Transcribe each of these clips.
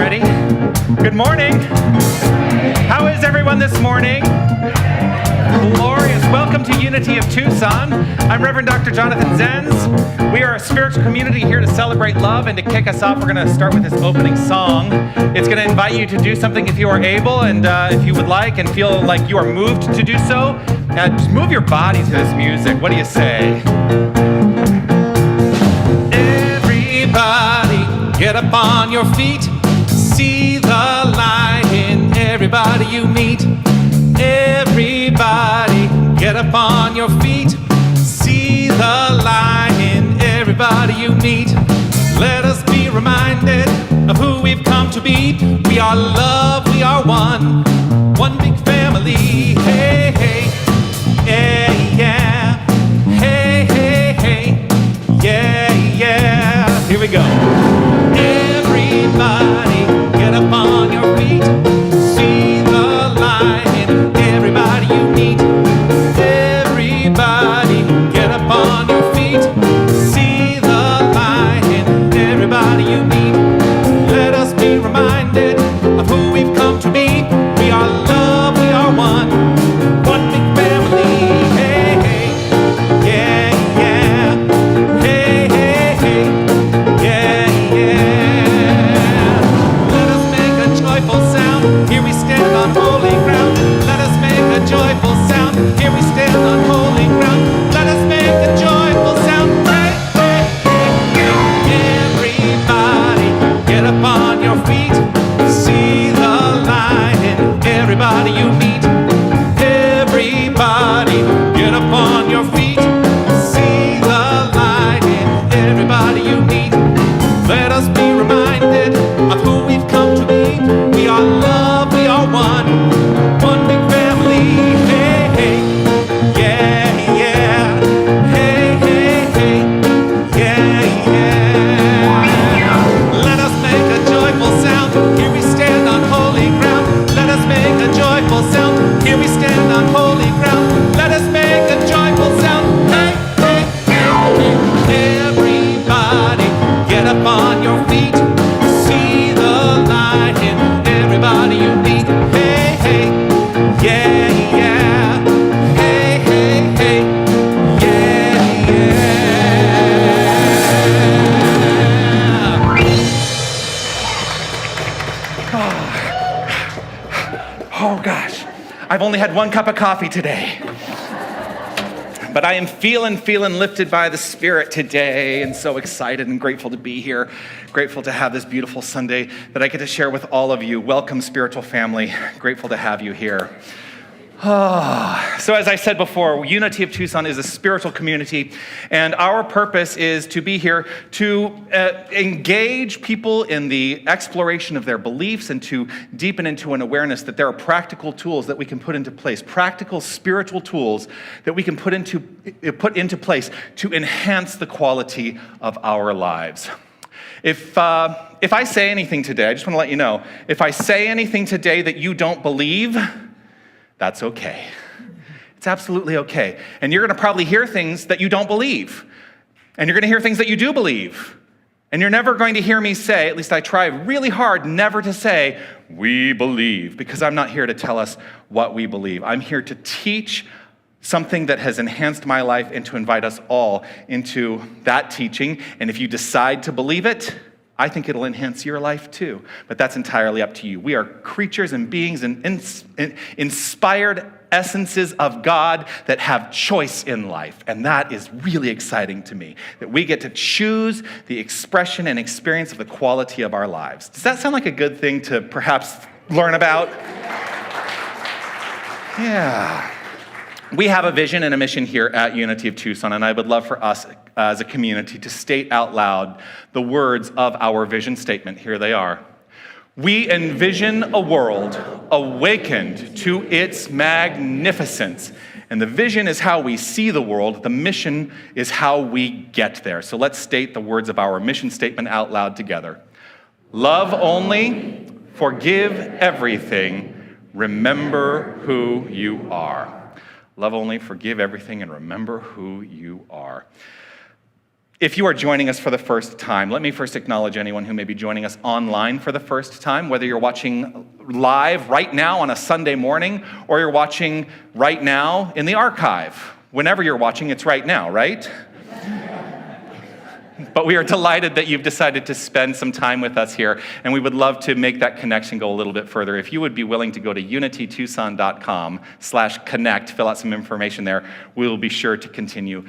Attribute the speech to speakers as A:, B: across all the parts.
A: ready? Good morning. How is everyone this morning? Glorious. Welcome to Unity of Tucson. I'm Reverend Dr. Jonathan Zenz. We are a spiritual community here to celebrate love, and to kick us off, we're going to start with this opening song. It's going to invite you to do something if you are able, and if you would like and feel like you are moved to do so, just move your body to this music. What do you say? Everybody, get up on your feet. See the light in everybody you meet. Everybody, get up on your feet. See the light in everybody you meet. Let us be reminded of who we've come to be. We are love, we are one big family. Hey, hey, yeah, yeah. Hey, hey, hey, yeah, yeah. Here we go. Everybody, get up on your feet. See the light in everybody you meet. Everybody, get up on your feet. See the light in everybody you meet. Let us be reminded of who we've come to be. We are love, we are one big family. Hey, hey, yeah, yeah. Hey, hey, hey, yeah, yeah. Let us make a joyful sound. Here we stand on holy ground. Let us make a joyful sound. Here we stand on holy ground. Let us make a joyful sound. Hey, hey, hey. Everybody, get up on your feet. See the light in everybody you meet. Everybody, get up on your feet. See the light in everybody you meet. Let us be reminded of who we've come to be. We are love, we are one big family. Hey, hey, yeah, yeah. Hey, hey, hey, yeah, yeah. Let us make a joyful sound. Here we stand on holy ground. Let us make a joyful sound. Here we stand on holy ground. Let us make a joyful sound. Hey, hey, hey, hey. Everybody, get up on your feet. See the light in everybody you meet. Hey, hey, yeah, yeah. Hey, hey, hey, yeah, yeah. Oh gosh, I've only had one cup of coffee today. But I am feeling lifted by the Spirit today, and so excited and grateful to be here. Grateful to have this beautiful Sunday that I get to share with all of you. Welcome, spiritual family. Grateful to have you here. So as I said before, Unity of Tucson is a spiritual community, and our purpose is to be here to engage people in the exploration of their beliefs and to deepen into an awareness that there are practical tools that we can put into place, practical spiritual tools that we can put into place to enhance the quality of our lives. If I say anything today, I just want to let you know, if I say anything today that you don't believe, that's okay. It's absolutely okay. And you're going to probably hear things that you don't believe. And you're going to hear things that you do believe. And you're never going to hear me say, at least I try really hard never to say, we believe, because I'm not here to tell us what we believe. I'm here to teach something that has enhanced my life and to invite us all into that teaching. And if you decide to believe it, I think it'll enhance your life too, but that's entirely up to you. We are creatures and beings and inspired essences of God that have choice in life, and that is really exciting to me, that we get to choose the expression and experience of the quality of our lives. Does that sound like a good thing to perhaps learn about? Yeah. We have a vision and a mission here at Unity of Tucson, and I would love for us as a community to state out loud the words of our vision statement. Here they are. We envision a world awakened to its magnificence. And the vision is how we see the world. The mission is how we get there. So let's state the words of our mission statement out loud together. Love only, forgive everything, remember who you are. Love only, forgive everything, and remember who you are. If you are joining us for the first time, let me first acknowledge anyone who may be joining us online for the first time, whether you're watching live right now on a Sunday morning or you're watching right now in the archive. Whenever you're watching, it's right now, right? But we are delighted that you've decided to spend some time with us here, and we would love to make that connection go a little bit further. If you would be willing to go to unitytucson.com/connect, fill out some information there, we will be sure to continue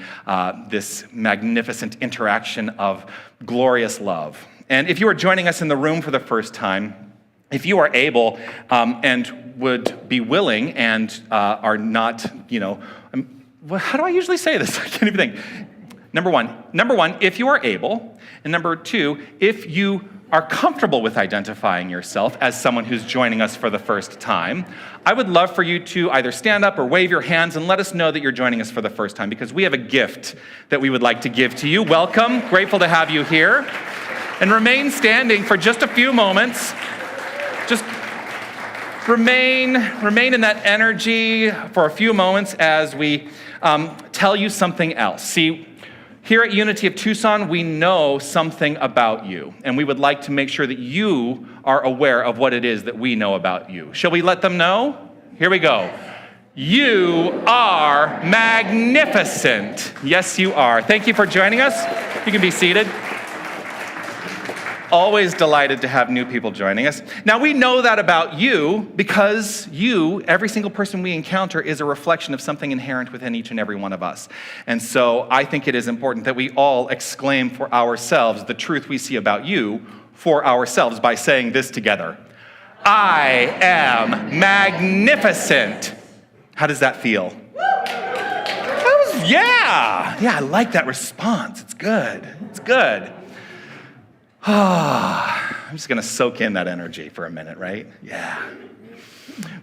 A: this magnificent interaction of glorious love. And if you are joining us in the room for the first time, if you are able and would be willing and are not, how do I usually say this? I can't even think. Number one, if you are able, and number two, if you are comfortable with identifying yourself as someone who's joining us for the first time, I would love for you to either stand up or wave your hands and let us know that you're joining us for the first time, because we have a gift that we would like to give to you. Welcome, grateful to have you here. And remain standing for just a few moments. Just remain in that energy for a few moments as we tell you something else. See, here at Unity of Tucson, we know something about you, and we would like to make sure that you are aware of what it is that we know about you. Shall we let them know? Here we go. You are magnificent. Yes, you are. Thank you for joining us. You can be seated. Always delighted to have new people joining us. Now, we know that about you because you, every single person we encounter, is a reflection of something inherent within each and every one of us. And so I think it is important that we all exclaim for ourselves the truth we see about you for ourselves by saying this together. I am magnificent. How does that feel? Yeah, I like that response. It's good. It's good. I'm just going to soak in that energy for a minute, right? Yeah.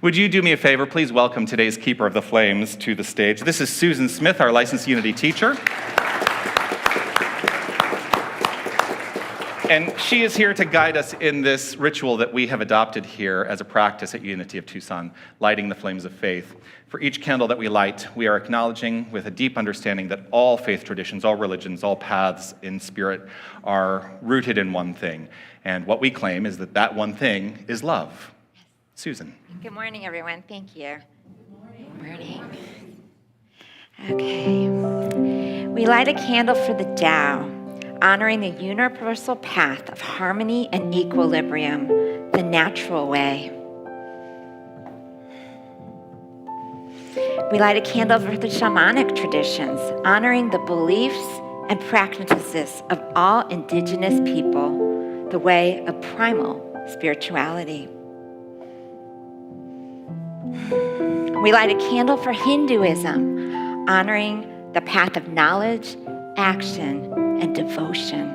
A: Would you do me a favor? Please welcome today's Keeper of the Flames to the stage. This is Susan Smith, our licensed Unity teacher. And she is here to guide us in this ritual that we have adopted here as a practice at Unity of Tucson, lighting the flames of faith. For each candle that we light, we are acknowledging with a deep understanding that all faith traditions, all religions, all paths in spirit are rooted in one thing. And what we claim is that that one thing is love. Susan.
B: Good morning, everyone. Thank you. Good morning. Okay. We light a candle for the Tao, honoring the universal path of harmony and equilibrium, the natural way. We light a candle for the shamanic traditions, honoring the beliefs and practices of all indigenous people, the way of primal spirituality. We light a candle for Hinduism, honoring the path of knowledge, action, and devotion.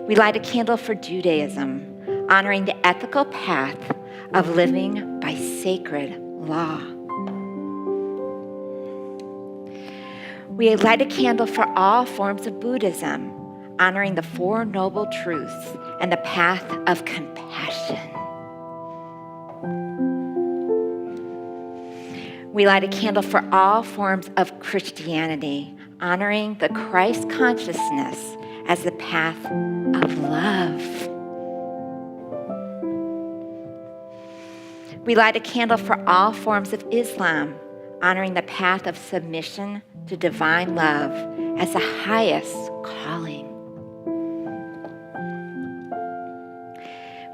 B: We light a candle for Judaism, honoring the ethical path of living by sacred law. We light a candle for all forms of Buddhism, honoring the Four Noble Truths and the path of compassion. We light a candle for all forms of Christianity, honoring the Christ consciousness as the path of love. We light a candle for all forms of Islam, honoring the path of submission to divine love as the highest calling.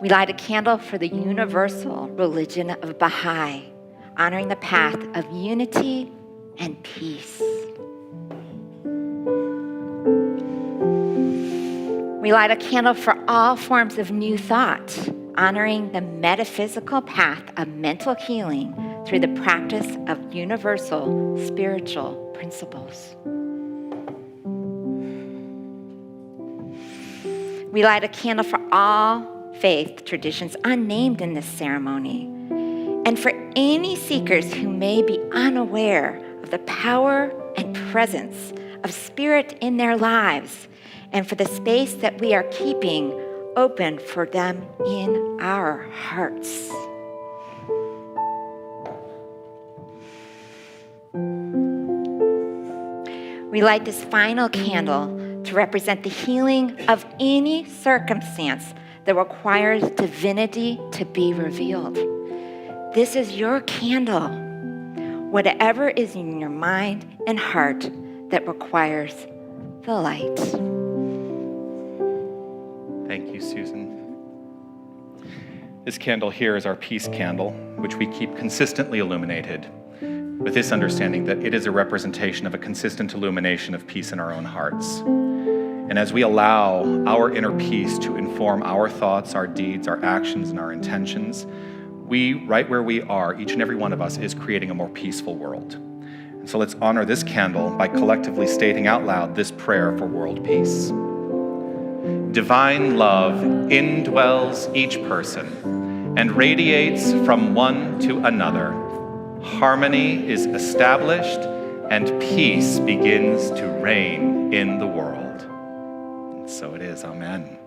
B: We light a candle for the universal religion of Baha'i, honoring the path of unity and peace. We light a candle for all forms of new thought, honoring the metaphysical path of mental healing through the practice of universal spiritual principles. We light a candle for all faith traditions unnamed in this ceremony, and for any seekers who may be unaware of the power and presence of spirit in their lives, and for the space that we are keeping open for them in our hearts. We light this final candle to represent the healing of any circumstance that requires divinity to be revealed. This is your candle. Whatever is in your mind and heart that requires the light.
A: Thank you, Susan. This candle here is our peace candle, which we keep consistently illuminated, with this understanding that it is a representation of a consistent illumination of peace in our own hearts. And as we allow our inner peace to inform our thoughts, our deeds, our actions, and our intentions, we, right where we are, each and every one of us, is creating a more peaceful world. And so let's honor this candle by collectively stating out loud this prayer for world peace. Divine love indwells each person and radiates from one to another. Harmony is established and peace begins to reign in the world. And so it is, amen.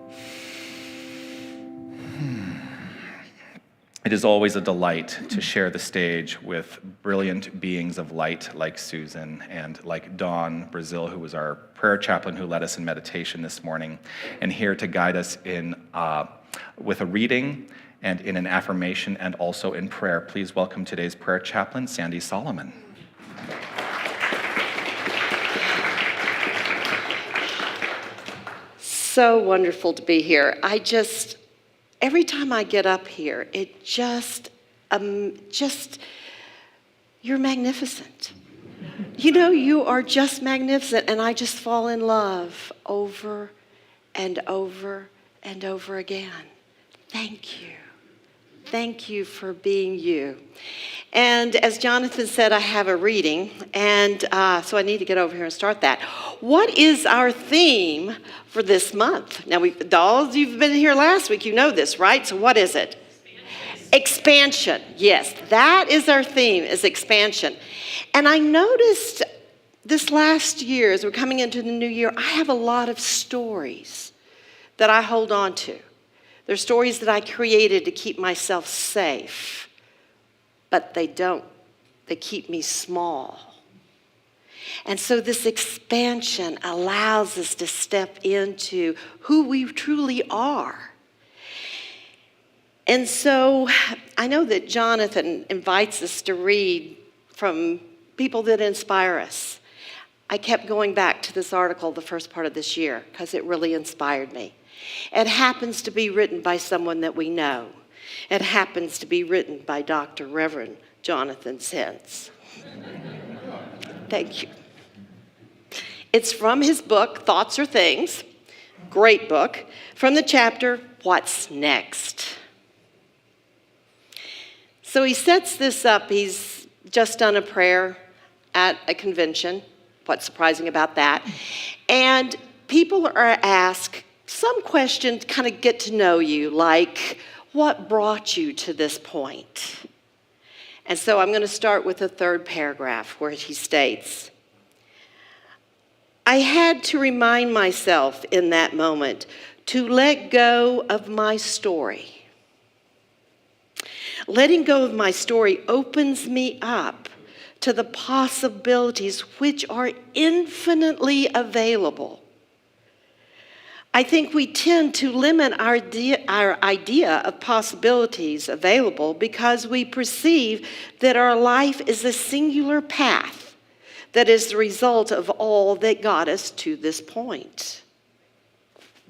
A: It is always a delight to share the stage with brilliant beings of light like Susan and like Dawn Brazil, who was our prayer chaplain who led us in meditation this morning, and here to guide us in with a reading and in an affirmation and also in prayer. Please welcome today's prayer chaplain, Sandy Solomon.
C: So wonderful to be here. Every time I get up here, it you're magnificent. You know, you are just magnificent, and I just fall in love over and over and over again. Thank you. Thank you for being you. And as Jonathan said, I have a reading, and so I need to get over here and start that. What is our theme for this month? Now, dolls, you've been here last week, you know this, right? So what is it? Expansion. Yes, that is our theme, is expansion. And I noticed this last year, as we're coming into the new year, I have a lot of stories that I hold on to. They're stories that I created to keep myself safe, but they don't. They keep me small. And so this expansion allows us to step into who we truly are. And so I know that Jonathan invites us to read from people that inspire us. I kept going back to this article the first part of this year because it really inspired me. It happens to be written by someone that we know. It happens to be written by Dr. Reverend Jonathan Zenz. Thank you. It's from his book, Thoughts Are Things. Great book. From the chapter, What's Next? So he sets this up. He's just done a prayer at a convention. What's surprising about that? And people are asked some questions, kind of get to know you, like, what brought you to this point? And so I'm going to start with the third paragraph where he states, I had to remind myself in that moment to let go of my story. Letting go of my story opens me up to the possibilities which are infinitely available. I think we tend to limit our idea of possibilities available because we perceive that our life is a singular path that is the result of all that got us to this point.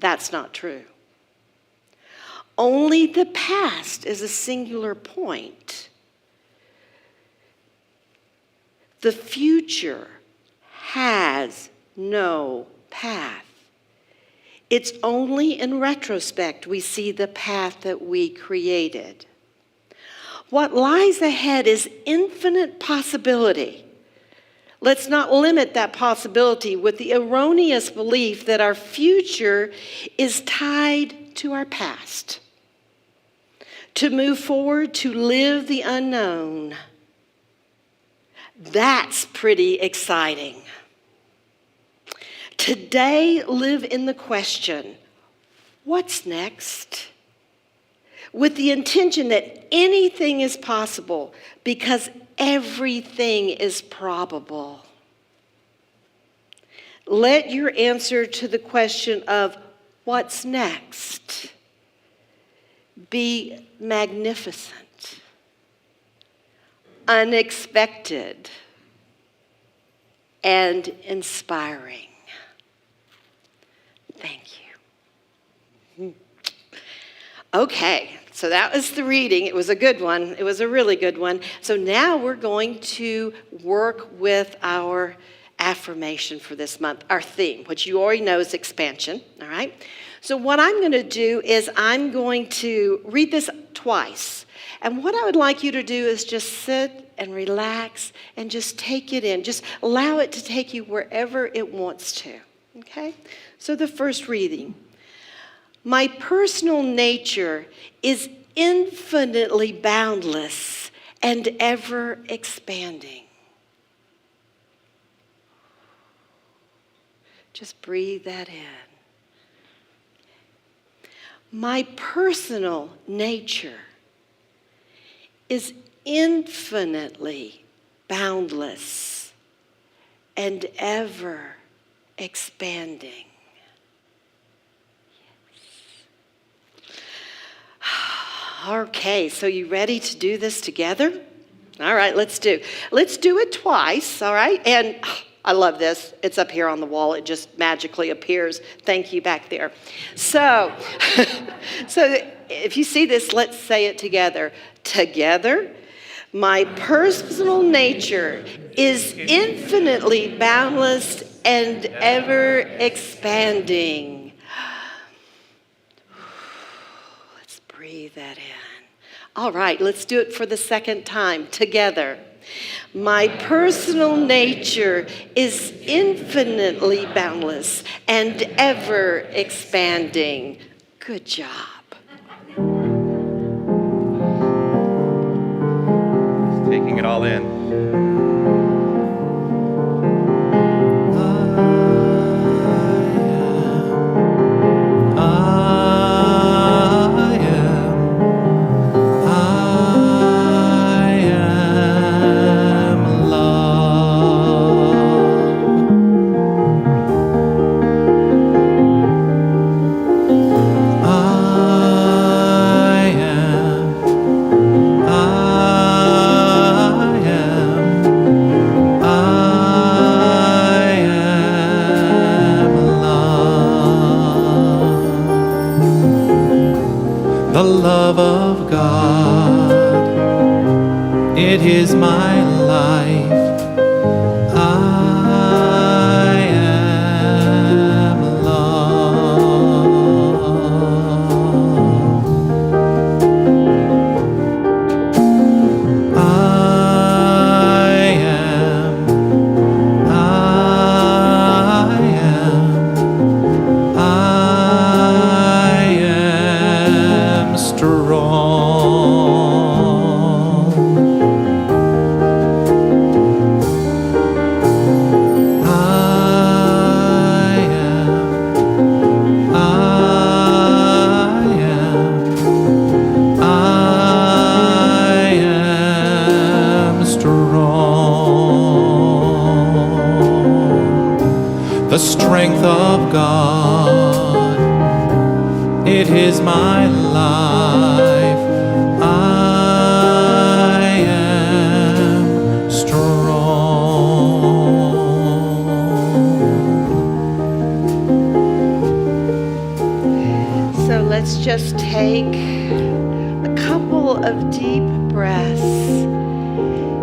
C: That's not true. Only the past is a singular point. The future has no path. It's only in retrospect we see the path that we created. What lies ahead is infinite possibility. Let's not limit that possibility with the erroneous belief that our future is tied to our past. To move forward, to live the unknown, that's pretty exciting. Today, live in the question, what's next? With the intention that anything is possible because everything is probable. let your answer to the question of what's next be magnificent, unexpected, and inspiring. Thank you. Okay, so that was the reading. It was a good one. It was a really good one. So now we're going to work with our affirmation for this month, our theme, which you already know is expansion, all right? So what I'm going to do is I'm going to read this twice. And what I would like you to do is just sit and relax and just take it in. Just allow it to take you wherever it wants to, okay? So the first reading. My personal nature is infinitely boundless and ever expanding. Just breathe that in. My personal nature is infinitely boundless and ever expanding. Okay, so you ready to do this together? All right, let's do it twice, all right? And I love this. It's up here on the wall. It just magically appears. Thank you back there. So, if you see this, let's say it together. Together, my personal nature is infinitely boundless and ever expanding. Breathe that in. All right, let's do it for the second time together. My personal nature is infinitely boundless and ever expanding. Good job.
A: Just taking it all in.
D: The love of God, it is my life. I am love. I am strong. I am strong. The strength of God, it is my life. I am strong.
C: So let's just take a couple of deep breaths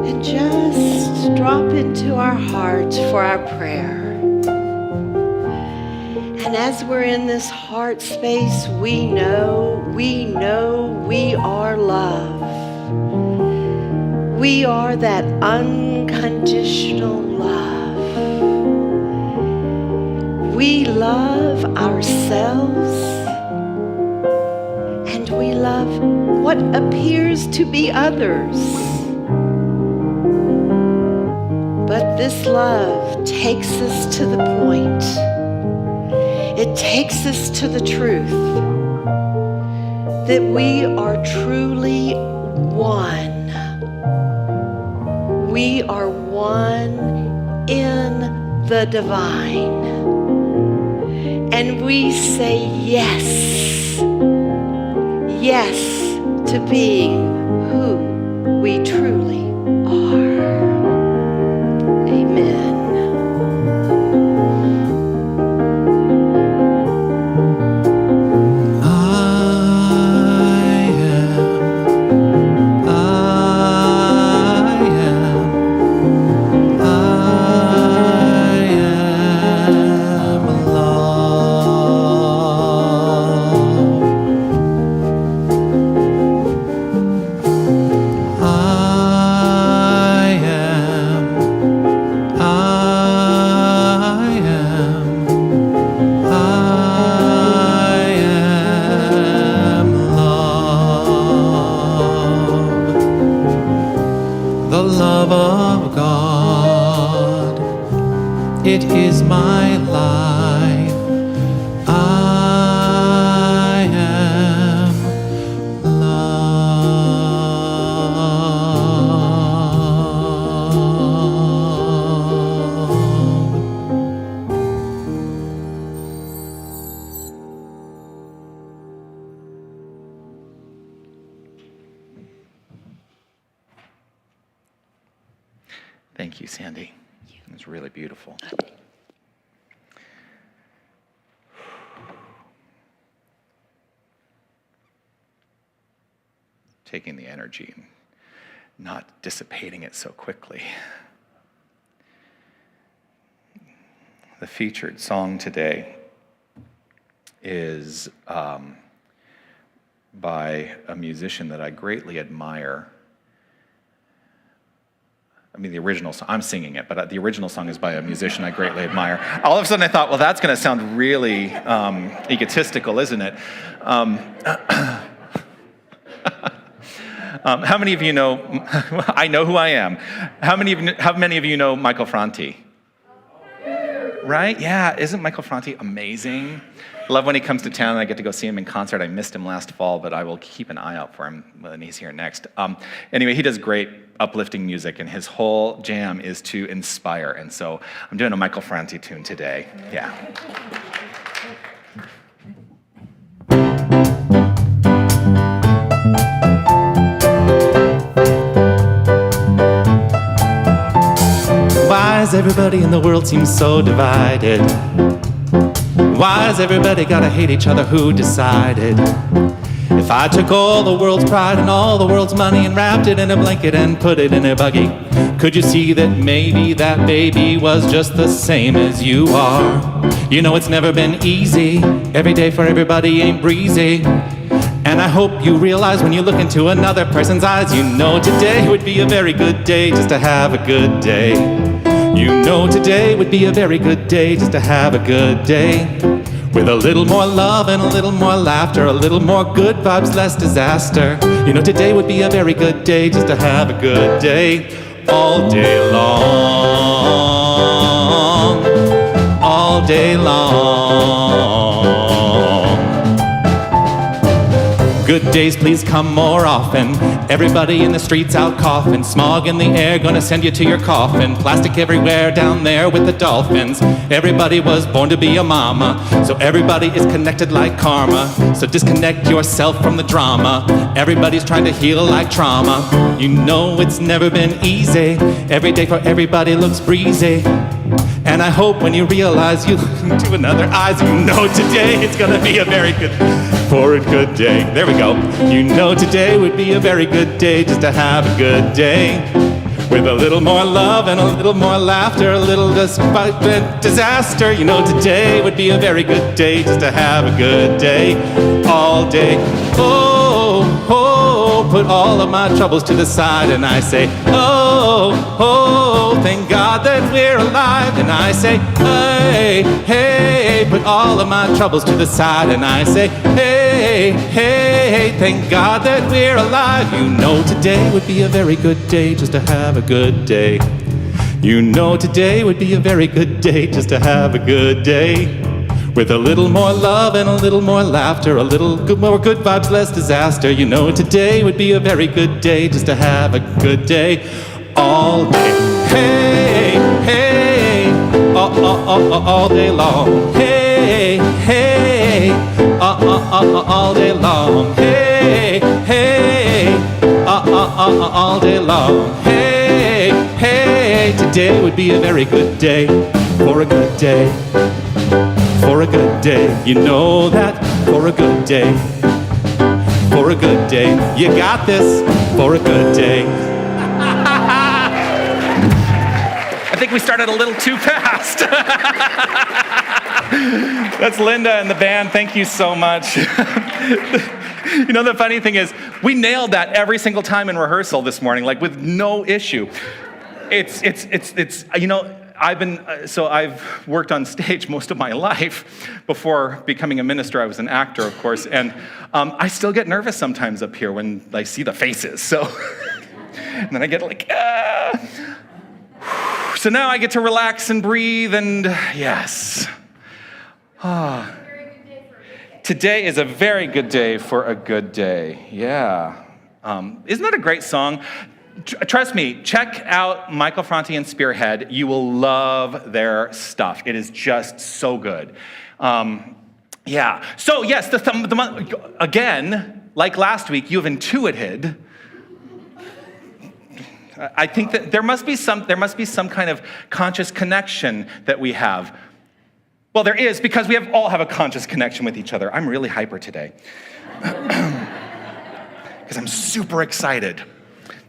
C: and just drop into our heart for our prayer. And as we're in this heart space, we know we are love. We are that unconditional love. We love ourselves and we love what appears to be others. But this love takes us to the point. It takes us to the truth that we are truly one. We are one in the divine. And we say yes. Yes to being who we truly are. Amen.
D: It is my life. I am love.
A: Thank you, Sandy. It was really beautiful. Taking the energy and not dissipating it so quickly. The featured song today is by a musician that I greatly admire. I mean, the original song, I'm singing it, but the original song is by a musician I greatly admire. All of a sudden I thought, well, that's going to sound really egotistical, isn't it? How many of you know, I know who I am. How many of you know Michael Franti? Right? Yeah, isn't Michael Franti amazing? Love when he comes to town and I get to go see him in concert. I missed him last fall, but I will keep an eye out for him when he's here next. Anyway, he does great uplifting music, and his whole jam is to inspire. And so I'm doing a Michael Franti tune today. Yeah.
D: Why does everybody in the world seem so divided? Why does everybody gotta hate each other? Who decided? If I took all the world's pride and all the world's money and wrapped it in a blanket and put it in a buggy, could you see that maybe that baby was just the same as you are? You know it's never been easy. Every day for everybody ain't breezy. And I hope you realize when you look into another person's eyes, you know today would be a very good day just to have a good day. You know today would be a very good day just to have a good day. With a little more love and a little more laughter, a little more good vibes, less disaster. You know today would be a very good day just to have a good day. All day long, all day long. Good days, please come more often. Everybody in the streets out coughing. Smog in the air, gonna send you to your coffin. Plastic everywhere down there with the dolphins. Everybody was born to be a mama, so everybody is connected like karma. So disconnect yourself from the drama. Everybody's trying to heal like trauma. You know it's never been easy. Every day for everybody looks breezy. And I hope when you realize you look into another eyes, you know today it's gonna be a very good day. There we go. You know today would be a very good day just to have a good day. With a little more love and a little more laughter, a little disaster. You know today would be a very good day just to have a good day. All day. Oh, oh, put all of my troubles to the side and I say, oh, oh, thank God that we're alive. And I say, hey, hey, put all of my troubles to the side and I say, hey, hey, thank God that we're alive. You know today would be a very good day just to have a good day. You know today would be a very good day just to have a good day. With a little more love and a little more laughter, a little more good vibes, less disaster. You know today would be a very good day just to have a good day. All day. Hey, hey, all day long. Hey, hey, hey, all day long. Hey, hey, all day long. Hey, hey, today would be a very good day for a good day. For a good day, you know that. For a good day. For a good day, you got this. For a good day.
A: I think we started a little too fast. That's Linda and the band. Thank you so much. You know, the funny thing is, we nailed that every single time in rehearsal this morning, like with no issue. It's you know, I've worked on stage most of my life. Before becoming a minister, I was an actor, of course, and I still get nervous sometimes up here when I see the faces, so. And then I get like, So now I get to relax and breathe, and yes. Today is a very good day for a good day. Yeah. Isn't that a great song? Trust me, check out Michael Franti and Spearhead. You will love their stuff. It is just so good. Yeah. So yes, again, like last week, you have intuited. I think that there must be some kind of conscious connection that we have. Well, there is, because we all have a conscious connection with each other. I'm really hyper today because I'm super excited.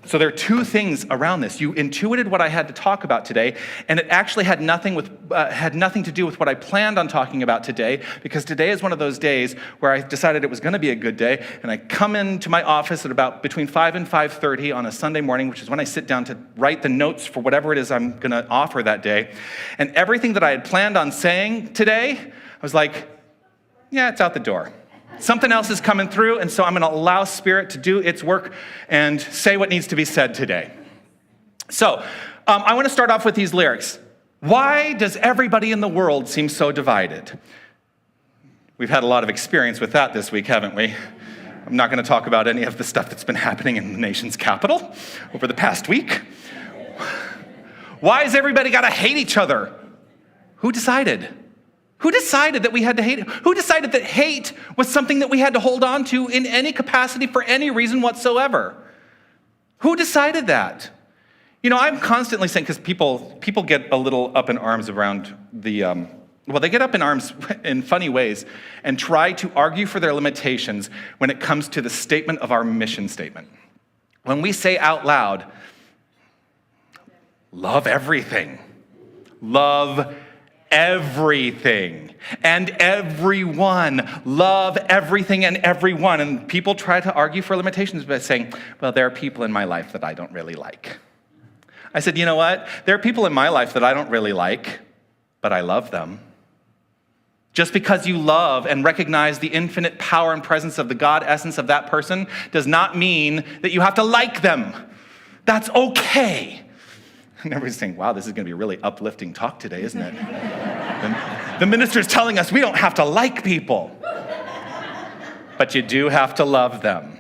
A: So there are two things around this. You intuited what I had to talk about today, and it actually had nothing to do with what I planned on talking about today, because today is one of those days where I decided it was going to be a good day, and I come into my office at about between 5 and 5:30 on a Sunday morning, which is when I sit down to write the notes for whatever it is I'm going to offer that day. And everything that I had planned on saying today, I was like, yeah, it's out the door. Something else is coming through, and so I'm going to allow Spirit to do its work and say what needs to be said today. So, I want to start off with these lyrics. Why does everybody in the world seem so divided? We've had a lot of experience with that this week, haven't we? I'm not going to talk about any of the stuff that's been happening in the nation's capital over the past week. Why has everybody got to hate each other? Who decided? Who decided that we had to hate? Who decided that hate was something that we had to hold on to in any capacity for any reason whatsoever? Who decided that? You know, I'm constantly saying, because people get a little up in arms around the, they get up in arms in funny ways and try to argue for their limitations when it comes to the statement of our mission statement. When we say out loud, love everything, love everything and everyone, love everything and everyone. And people try to argue for limitations by saying, well, there are people in my life that I don't really like. I said, you know what? There are people in my life that I don't really like, but I love them. Just because you love and recognize the infinite power and presence of the God essence of that person does not mean that you have to like them. That's okay. And everybody's saying, wow, this is going to be a really uplifting talk today, isn't it? The minister's telling us we don't have to like people, but you do have to love them.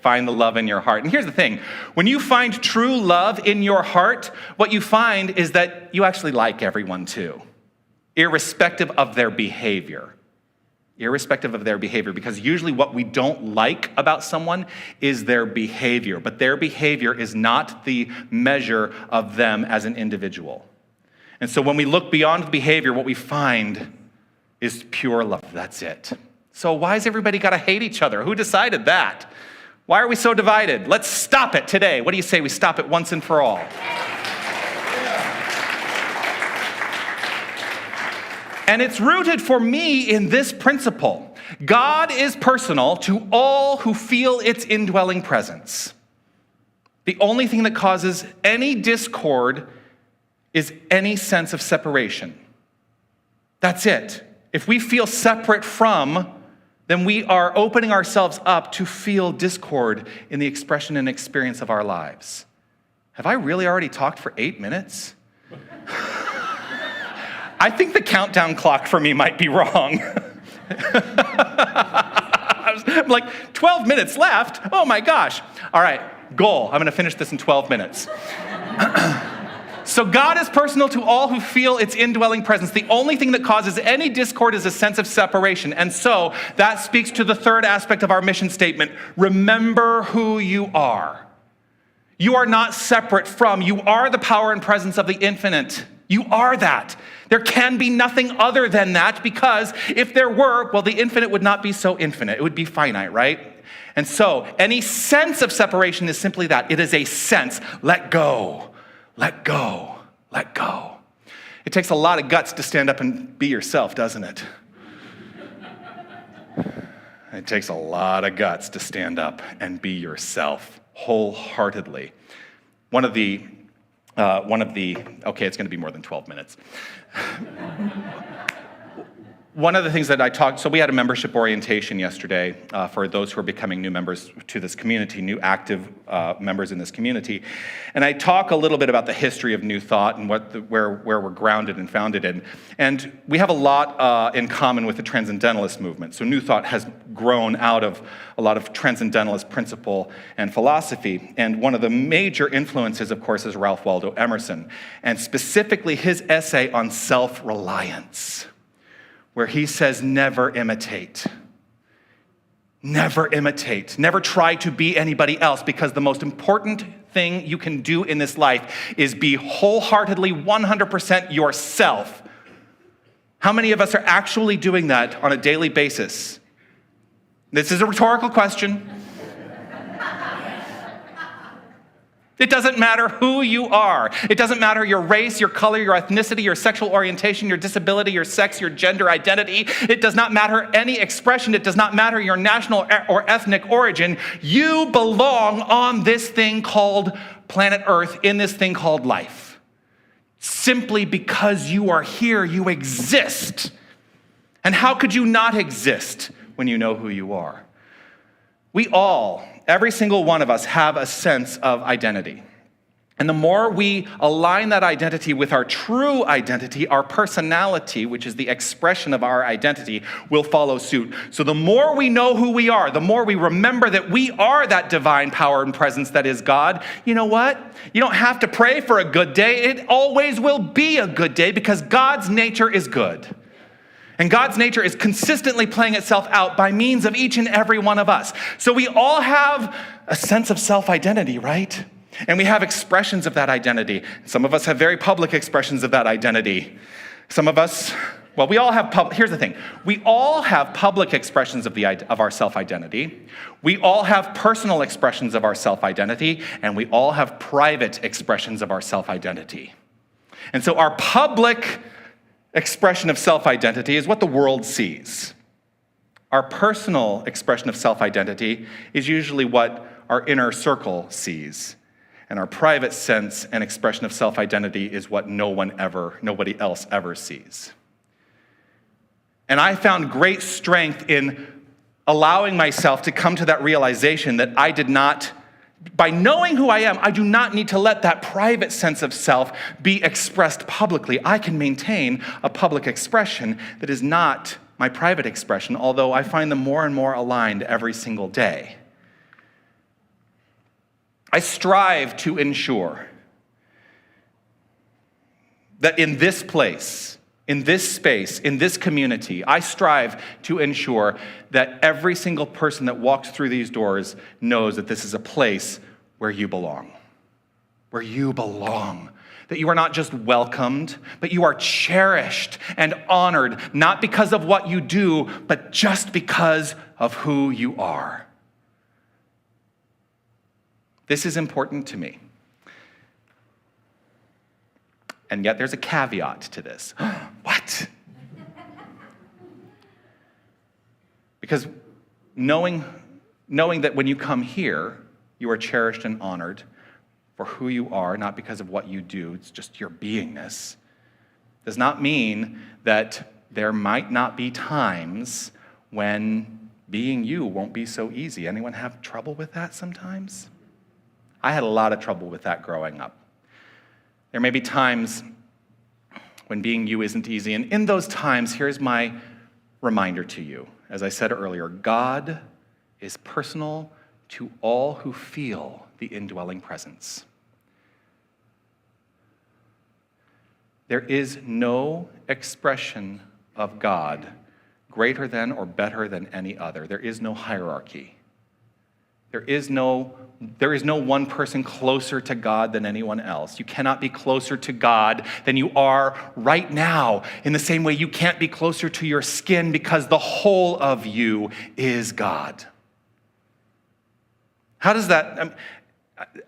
A: Find the love in your heart. And here's the thing. When you find true love in your heart, what you find is that you actually like everyone too, irrespective of their behavior. Irrespective of their behavior, because usually what we don't like about someone is their behavior, but their behavior is not the measure of them as an individual. And so when we look beyond the behavior, what we find is pure love. That's it. So why has everybody got to hate each other? Who decided that? Why are we so divided? Let's stop it today. What do you say we stop it once and for all? And it's rooted for me in this principle. God is personal to all who feel its indwelling presence. The only thing that causes any discord is any sense of separation. That's it. If we feel separate from, then we are opening ourselves up to feel discord in the expression and experience of our lives. Have I really already talked for 8 minutes? I think the countdown clock for me might be wrong. I'm like, 12 minutes left? Oh my gosh. All right, goal. I'm going to finish this in 12 minutes. So God is personal to all who feel its indwelling presence. The only thing that causes any discord is a sense of separation. And so that speaks to the third aspect of our mission statement. Remember who you are. You are not separate from, you are the power and presence of the infinite. You are that. There can be nothing other than that, because if there were, well, the infinite would not be so infinite. It would be finite, right? And so any sense of separation is simply that. It is a sense. Let go. Let go. Let go. It takes a lot of guts to stand up and be yourself, doesn't it? It takes a lot of guts to stand up and be yourself wholeheartedly. One of the, okay, it's going to be more than 12 minutes. One of the things that I talked, so we had a membership orientation yesterday for those who are becoming new members to this community, new active members in this community. And I talk a little bit about the history of New Thought and where we're grounded and founded in. And we have a lot in common with the Transcendentalist movement. So New Thought has grown out of a lot of Transcendentalist principle and philosophy. And one of the major influences, of course, is Ralph Waldo Emerson, and specifically his essay on self-reliance, where he says, never imitate. Never imitate. Never try to be anybody else, because the most important thing you can do in this life is be wholeheartedly 100% yourself. How many of us are actually doing that on a daily basis? This is a rhetorical question. It doesn't matter who you are. It doesn't matter your race, your color, your ethnicity, your sexual orientation, your disability, your sex, your gender identity. It does not matter any expression. It does not matter your national or ethnic origin. You belong on this thing called planet Earth, in this thing called life. Simply because you are here, you exist. And how could you not exist when you know who you are? We all, every single one of us, have a sense of identity. And the more we align that identity with our true identity, our personality, which is the expression of our identity, will follow suit. So the more we know who we are, the more we remember that we are that divine power and presence that is God, you know what? You don't have to pray for a good day. It always will be a good day, because God's nature is good. And God's nature is consistently playing itself out by means of each and every one of us. So we all have a sense of self-identity, right? And we have expressions of that identity. Some of us have very public expressions of that identity. Some of us, well, we all have, here's the thing. We all have public expressions of our self-identity. We all have personal expressions of our self-identity. And we all have private expressions of our self-identity. And so our public expression of self-identity is what the world sees. Our personal expression of self-identity is usually what our inner circle sees. And our private sense and expression of self-identity is what nobody else ever sees. And I found great strength in allowing myself to come to that realization that by knowing who I am, I do not need to let that private sense of self be expressed publicly. I can maintain a public expression that is not my private expression, although I find them more and more aligned every single day. I strive to ensure that in this place, in this space, in this community, I strive to ensure that every single person that walks through these doors knows that this is a place where you belong. Where you belong. That you are not just welcomed, but you are cherished and honored, not because of what you do, but just because of who you are. This is important to me. And yet there's a caveat to this. What? Because knowing that when you come here, you are cherished and honored for who you are, not because of what you do, it's just your beingness, does not mean that there might not be times when being you won't be so easy. Anyone have trouble with that sometimes? I had a lot of trouble with that growing up. There may be times when being you isn't easy, and in those times, here's my reminder to you. As I said earlier, God is personal to all who feel the indwelling presence. There is no expression of God greater than or better than any other. There is no hierarchy. There is no one person closer to God than anyone else. You cannot be closer to God than you are right now. In the same way, you can't be closer to your skin because the whole of you is God. How does that,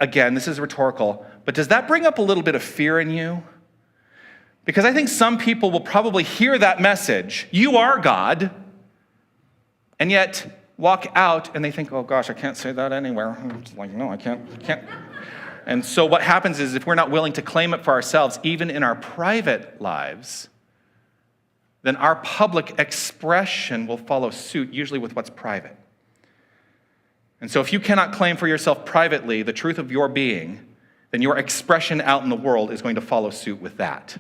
A: again, this is rhetorical, but does that bring up a little bit of fear in you? Because I think some people will probably hear that message, you are God, and yet walk out and they think, oh gosh, I can't say that anywhere. It's like, no, I can't. And so what happens is if we're not willing to claim it for ourselves, even in our private lives, then our public expression will follow suit, usually with what's private. And so if you cannot claim for yourself privately the truth of your being, then your expression out in the world is going to follow suit with that.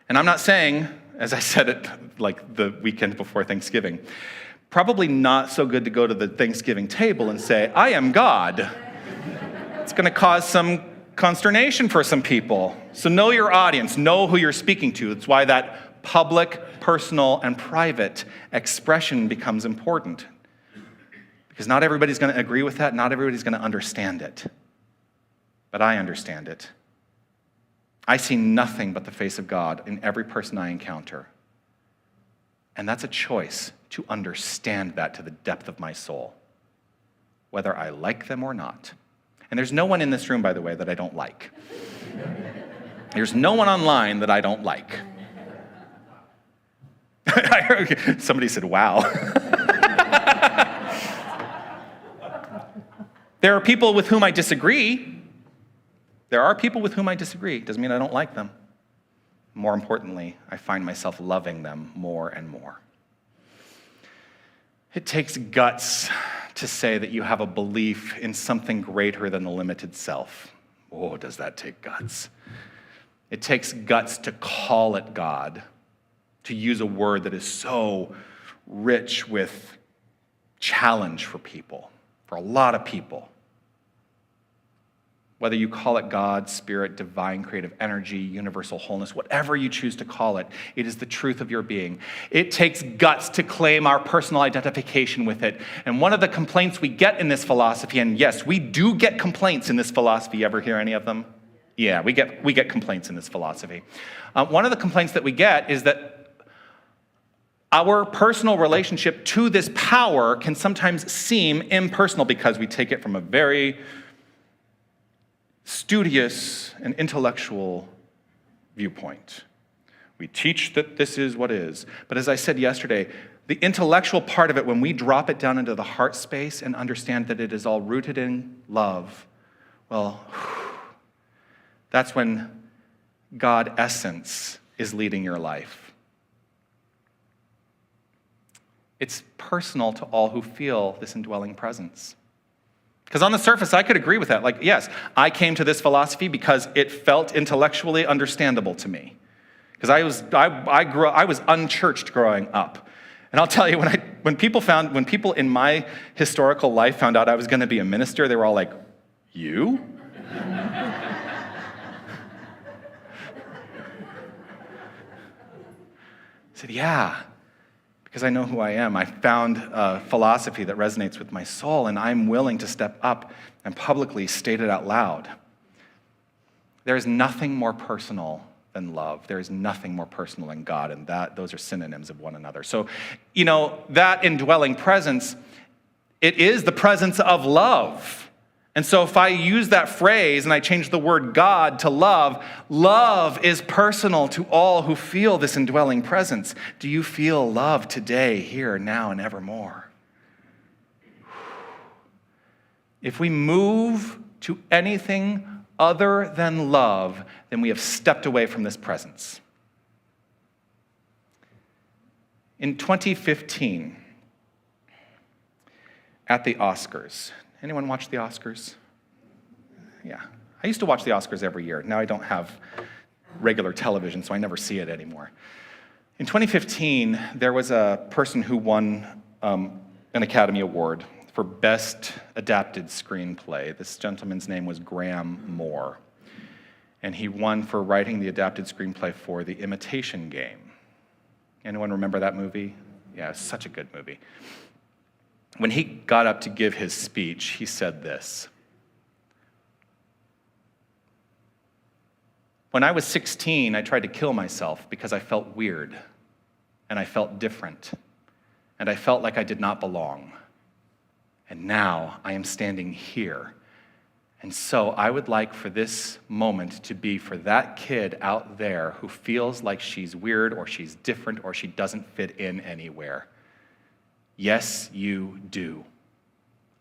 A: And I'm not saying, as I said it like the weekend before Thanksgiving, probably not so good to go to the Thanksgiving table and say, I am God. It's going to cause some consternation for some people. So know your audience, know who you're speaking to. It's why that public, personal, and private expression becomes important. Because not everybody's going to agree with that, not everybody's going to understand it. But I understand it. I see nothing but the face of God in every person I encounter. And that's a choice to understand that to the depth of my soul, whether I like them or not. And there's no one in this room, by the way, that I don't like. There's no one online that I don't like. I heard, somebody said, wow. There are people with whom I disagree. There are people with whom I disagree. Doesn't mean I don't like them. More importantly, I find myself loving them more and more. It takes guts to say that you have a belief in something greater than the limited self. Oh, does that take guts? It takes guts to call it God, to use a word that is so rich with challenge for people, for a lot of people. Whether you call it God, spirit, divine, creative energy, universal wholeness, whatever you choose to call it, it is the truth of your being. It takes guts to claim our personal identification with it. And one of the complaints we get in this philosophy, and yes, we do get complaints in this philosophy. You ever hear any of them? Yeah, we get complaints in this philosophy. One of the complaints that we get is that our personal relationship to this power can sometimes seem impersonal because we take it from a very studious and intellectual viewpoint. We teach that this is what is. But as I said yesterday, the intellectual part of it, when we drop it down into the heart space and understand that it is all rooted in love, well, that's when God essence is leading your life. It's personal to all who feel this indwelling presence. Because on the surface, I could agree with that. Like, yes, I came to this philosophy because it felt intellectually understandable to me. Because I was unchurched growing up. And I'll tell you, when people in my historical life found out I was going to be a minister, they were all like, you? I said, yeah. Because I know who I am. I found a philosophy that resonates with my soul, and I'm willing to step up and publicly state it out loud. There is nothing more personal than love. There is nothing more personal than God, and those are synonyms of one another. So, that indwelling presence, it is the presence of love. And so if I use that phrase and I change the word God to love, love is personal to all who feel this indwelling presence. Do you feel love today, here, now, and evermore? If we move to anything other than love, then we have stepped away from this presence. In 2015, at the Oscars, anyone watch the Oscars? Yeah. I used to watch the Oscars every year. Now I don't have regular television, so I never see it anymore. In 2015, there was a person who won an Academy Award for Best Adapted Screenplay. This gentleman's name was Graham Moore. And he won for writing the adapted screenplay for The Imitation Game. Anyone remember that movie? Yeah, it's such a good movie. When he got up to give his speech, he said this: "When I was 16, I tried to kill myself because I felt weird, and I felt different, and I felt like I did not belong. And now I am standing here. And so I would like for this moment to be for that kid out there who feels like she's weird or she's different or she doesn't fit in anywhere. Yes, you do.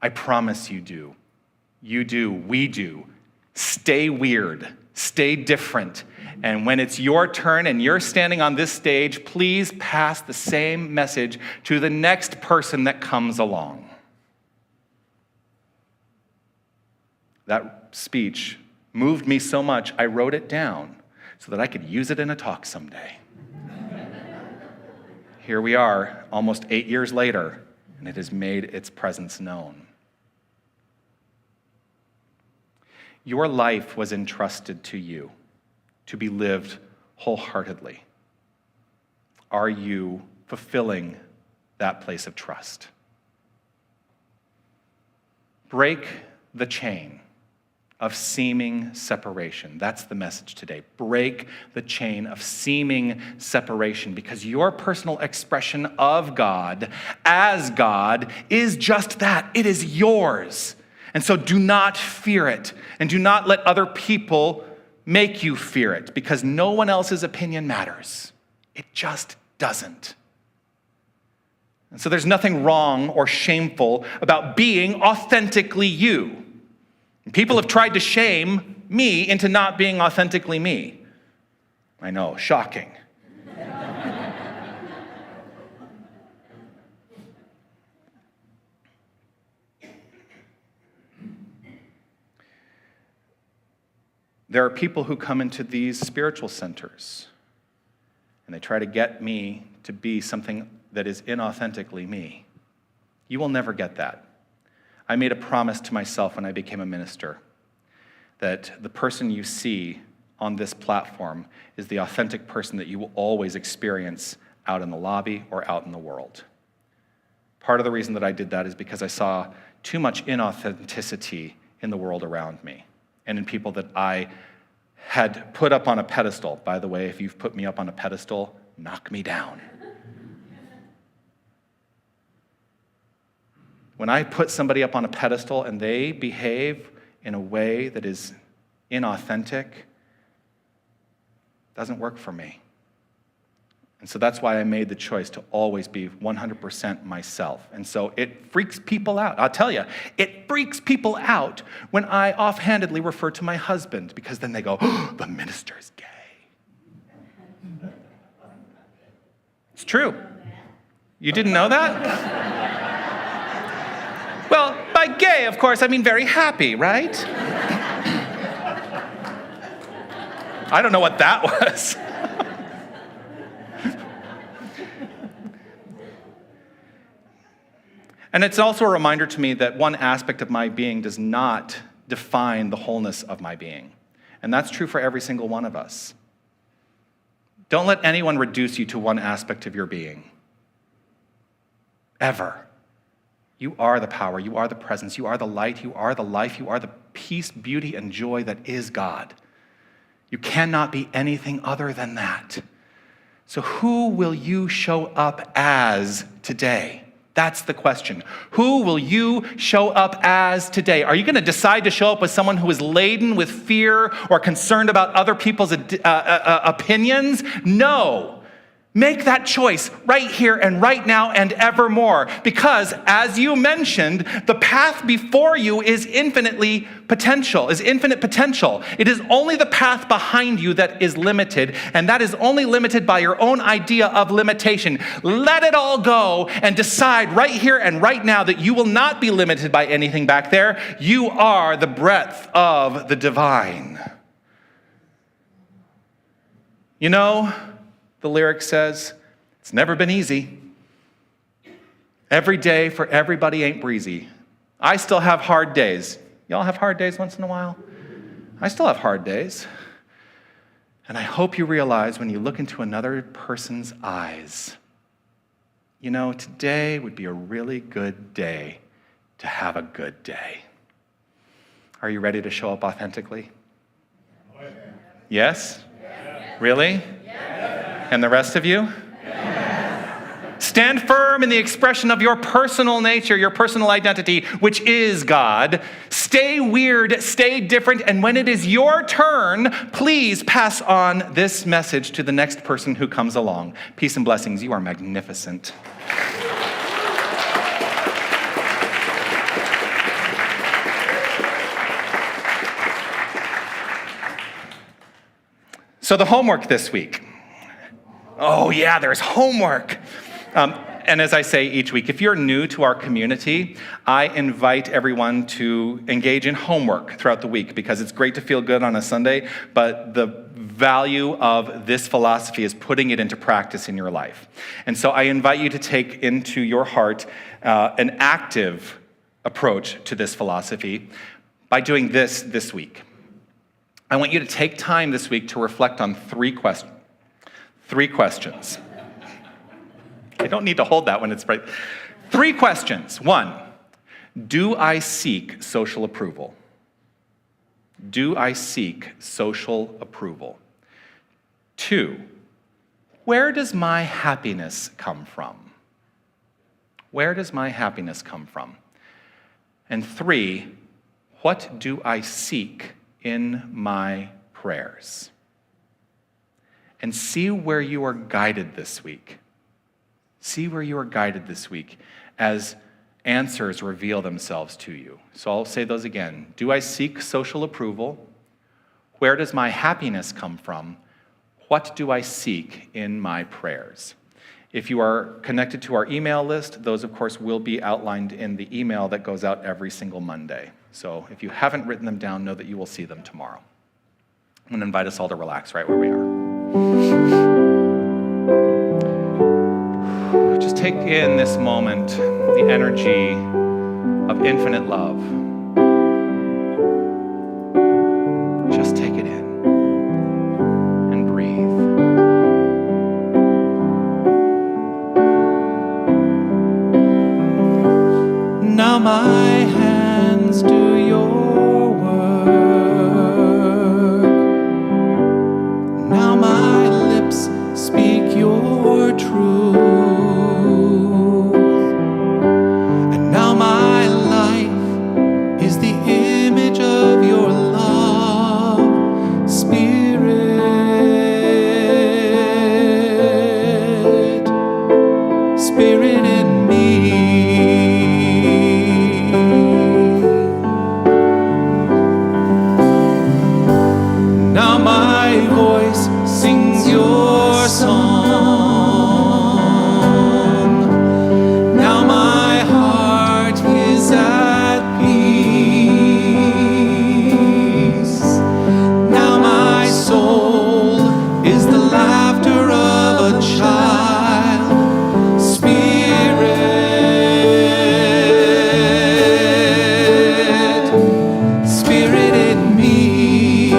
A: I promise you do. You do. We do. Stay weird. Stay different. And when it's your turn and you're standing on this stage, please pass the same message to the next person that comes along." That speech moved me so much, I wrote it down so that I could use it in a talk someday. Here we are, almost 8 years later, and it has made its presence known. Your life was entrusted to you to be lived wholeheartedly. Are you fulfilling that place of trust? Break the chain of seeming separation. That's the message today. Break the chain of seeming separation, because your personal expression of God as God is just that. It is yours. And so do not fear it, and do not let other people make you fear it, because no one else's opinion matters. It just doesn't. And so there's nothing wrong or shameful about being authentically you. People have tried to shame me into not being authentically me. I know, shocking. There are people who come into these spiritual centers and they try to get me to be something that is inauthentically me. You will never get that. I made a promise to myself when I became a minister that the person you see on this platform is the authentic person that you will always experience out in the lobby or out in the world. Part of the reason that I did that is because I saw too much inauthenticity in the world around me and in people that I had put up on a pedestal. By the way, if you've put me up on a pedestal, knock me down. When I put somebody up on a pedestal and they behave in a way that is inauthentic, it doesn't work for me. And so that's why I made the choice to always be 100% myself. And so it freaks people out. I'll tell you, it freaks people out when I offhandedly refer to my husband, because then they go, "Oh, the minister's gay." It's true. You didn't know that? Well, by gay, of course, I mean very happy, right? I don't know what that was. And it's also a reminder to me that one aspect of my being does not define the wholeness of my being. And that's true for every single one of us. Don't let anyone reduce you to one aspect of your being. Ever. You are the power, you are the presence, you are the light, you are the life, you are the peace, beauty, and joy that is God. You cannot be anything other than that. So who will you show up as today? That's the question. Who will you show up as today? Are you going to decide to show up as someone who is laden with fear or concerned about other people's opinions? No. Make that choice right here and right now and evermore. Because, as you mentioned, the path before you is infinite potential. It is only the path behind you that is limited, and that is only limited by your own idea of limitation. Let it all go and decide right here and right now that you will not be limited by anything back there. You are the breadth of the divine. You know, the lyric says, it's never been easy. Every day for everybody ain't breezy. I still have hard days. Y'all have hard days once in a while? I still have hard days. And I hope you realize when you look into another person's eyes, today would be a really good day to have a good day. Are you ready to show up authentically? Yes? Really? And the rest of you? Stand firm in the expression of your personal nature, your personal identity, which is God. Stay weird, stay different, and when it is your turn, please pass on this message to the next person who comes along. Peace and blessings. You are magnificent. So the homework this week. Oh yeah, there's homework. And as I say each week, if you're new to our community, I invite everyone to engage in homework throughout the week because it's great to feel good on a Sunday, but the value of this philosophy is putting it into practice in your life. And so I invite you to take into your heart an active approach to this philosophy by doing this week. I want you to take time this week to reflect on three questions. I don't need to hold that when it's right. 3 questions. 1, do I seek social approval? Do I seek social approval? 2, where does my happiness come from? Where does my happiness come from? And 3, what do I seek in my prayers? And see where you are guided this week. See where you are guided this week as answers reveal themselves to you. So I'll say those again. Do I seek social approval? Where does my happiness come from? What do I seek in my prayers? If you are connected to our email list, those, of course, will be outlined in the email that goes out every single Monday. So if you haven't written them down, know that you will see them tomorrow. I'm going to invite us all to relax right where we are. Just take in this moment the energy of infinite love. Just take it in and breathe.
D: Now my hands do your work. Now my lips speak your truth. And now my life is the image of your love, Spirit. Spirit in me. Now my voice sings your song. Now my heart is at peace. Now my soul is the laughter of a child. Spirit, Spirit in me.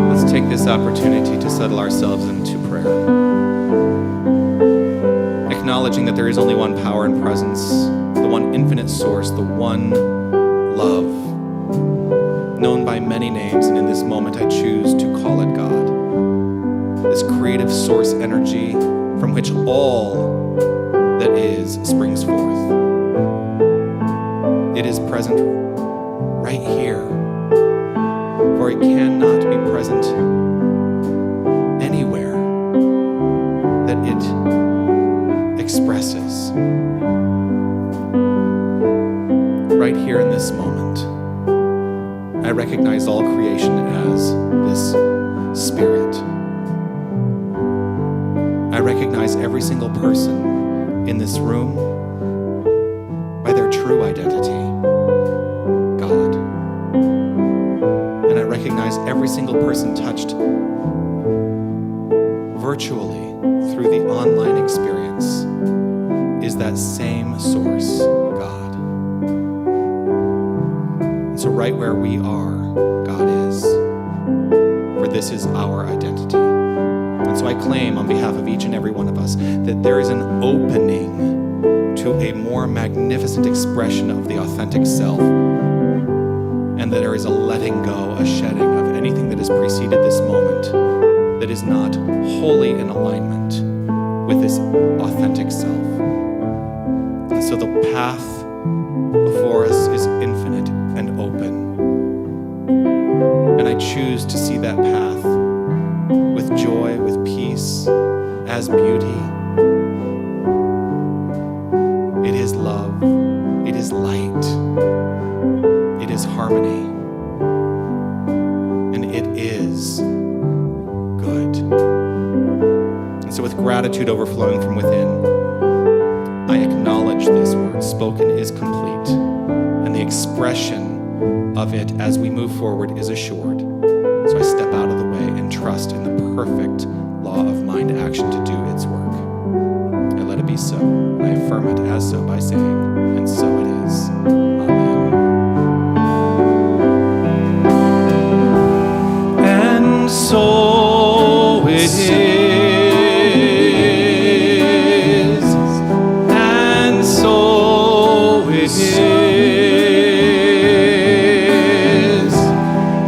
D: Let's take this opportunity to settle ourselves into prayer. Acknowledging that there is only one power and presence, the one infinite source, the one love, known by many names, and in this moment I choose to call it God. This creative source energy from which all that is springs forth. It is present right here, for it cannot be present anywhere that it expresses. Right here in this moment, I recognize all creation as this Spirit. I recognize every single person in this room by their true identity, God. And I recognize every single person touched virtually through the online experience is that same source, God. And so right where we are, God, this is our identity. And so I claim on behalf of each and every one of us that there is an opening to a more magnificent expression of the authentic self, and that there is a letting go, a shedding of anything that has preceded this moment that is not wholly in alignment with this authentic self. And so the path before us is infinite and open. And I choose to see that path with joy, with peace, as beauty. It is love. It is light. It is harmony. And it is good. And so with gratitude overflowing from within, I acknowledge this word spoken is complete, and the expression of it as we move forward is assured. So I step out of the way and trust in the perfect law of mind action to do its work. I let it be so. I affirm it as so by saying, and so it is. Amen. And so it is. And so it is.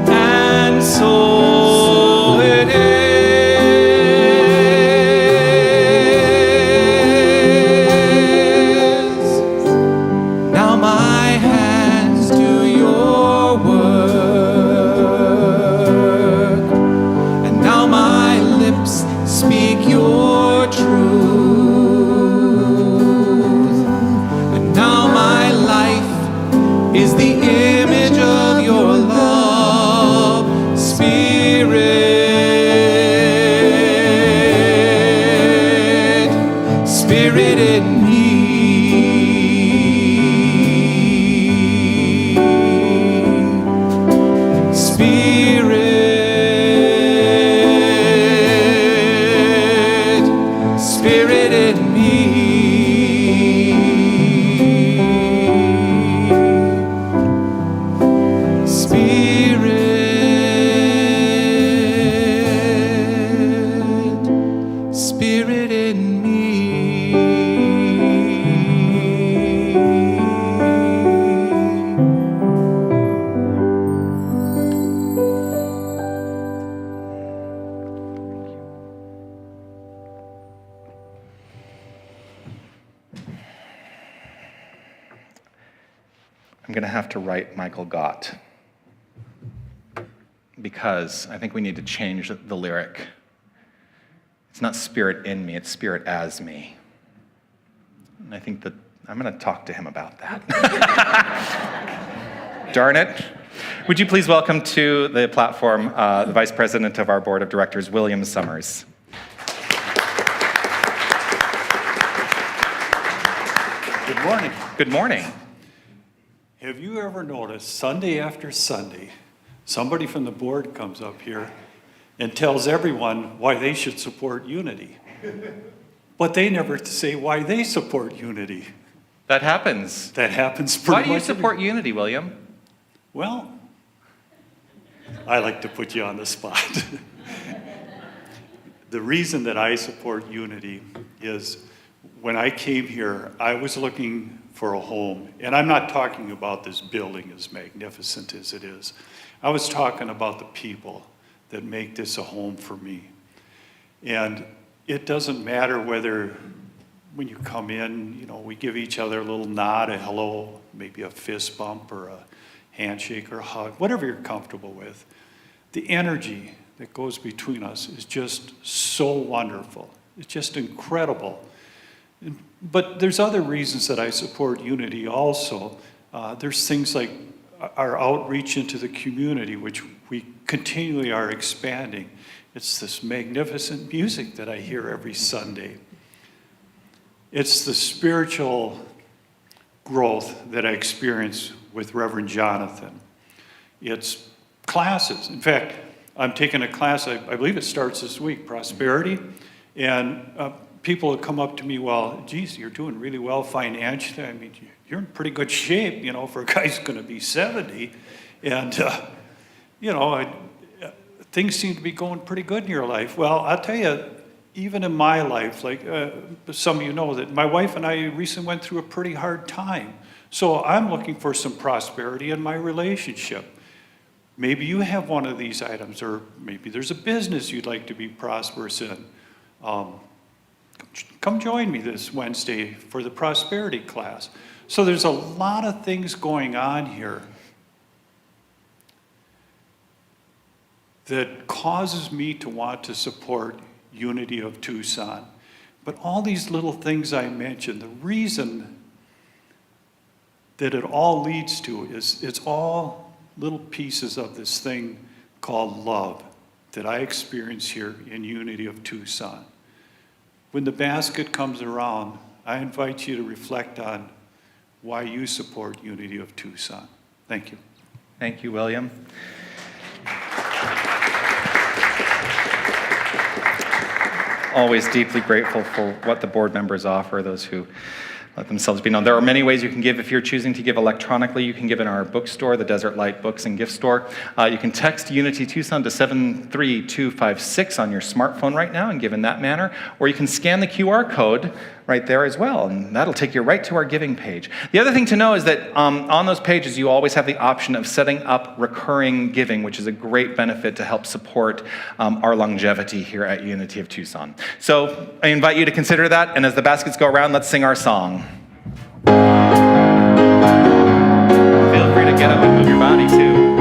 D: And so it is. Now my hands do your work, and now my lips speak your truth, and now my life is the image of your love, Spirit, Spirit in me. Spirit, Spirit in me. Spirit, Spirit in me.
A: I'm going to have to write Michael Gott because I think we need to change the lyric. It's not spirit in me, it's spirit as me. And I think that I'm going to talk to him about that. Darn it. Would you please welcome to the platform the Vice President of our Board of Directors, William Summers.
E: Good morning.
A: Good morning.
E: Have you ever noticed Sunday after Sunday, somebody from the board comes up here and tells everyone why they should support Unity? But they never say why they support Unity.
A: That happens.
E: That happens pretty
A: Why
E: much.
A: do you support Unity, William?
E: Well, I like to put you on the spot. The reason that I support Unity is when I came here, I was looking for a home. And I'm not talking about this building as magnificent as it is. I was talking about the people that make this a home for me. And it doesn't matter whether when you come in, you know, we give each other a little nod, a hello, maybe a fist bump or a handshake or a hug, whatever you're comfortable with. The energy that goes between us is just so wonderful. It's just incredible. But there's other reasons that I support Unity also. There's things like our outreach into the community, which we continually are expanding. It's this magnificent music that I hear every Sunday. It's the spiritual growth that I experience with Reverend Jonathan. It's classes. In fact, I'm taking a class, I believe it starts this week, Prosperity, and people have come up to me, well, geez, you're doing really well financially. I mean, you're in pretty good shape, you know, for a guy who's going to be 70. And, you know, things seem to be going pretty good in your life. Well, I'll tell you, even in my life, like some of you know that my wife and I recently went through a pretty hard time. So I'm looking for some prosperity in my relationship. Maybe you have one of these items, or maybe there's a business you'd like to be prosperous in. Come join me this Wednesday for the prosperity class. So there's a lot of things going on here that causes me to want to support Unity of Tucson. But all these little things I mentioned, the reason that it all leads to is it's all little pieces of this thing called love that I experience here in Unity of Tucson. When the basket comes around, I invite you to reflect on why you support Unity of Tucson. Thank you.
A: Thank you, William. Always deeply grateful for what the board members offer, those who let themselves be known. There are many ways you can give. If you're choosing to give electronically, you can give in our bookstore, the Desert Light Books and Gift Store. You can text Unity Tucson to 73256 on your smartphone right now and give in that manner, or you can scan the QR code right there as well, and that'll take you right to our giving page. The other thing to know is that on those pages, you always have the option of setting up recurring giving, which is a great benefit to help support our longevity here at Unity of Tucson. So I invite you to consider that, and as the baskets go around, let's sing our song. Feel free to get up and move your body too.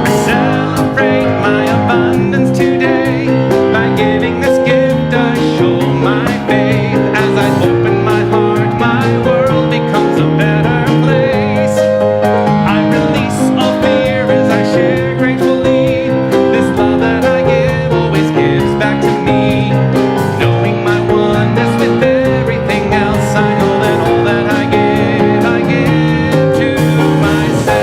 A: I celebrate my abundance today by giving this gift. I show my faith as I open my heart. My world becomes a better place. I release all fear as I share gratefully. This love that I give always gives back to me. Knowing my oneness with everything else, I know that all that I give to myself.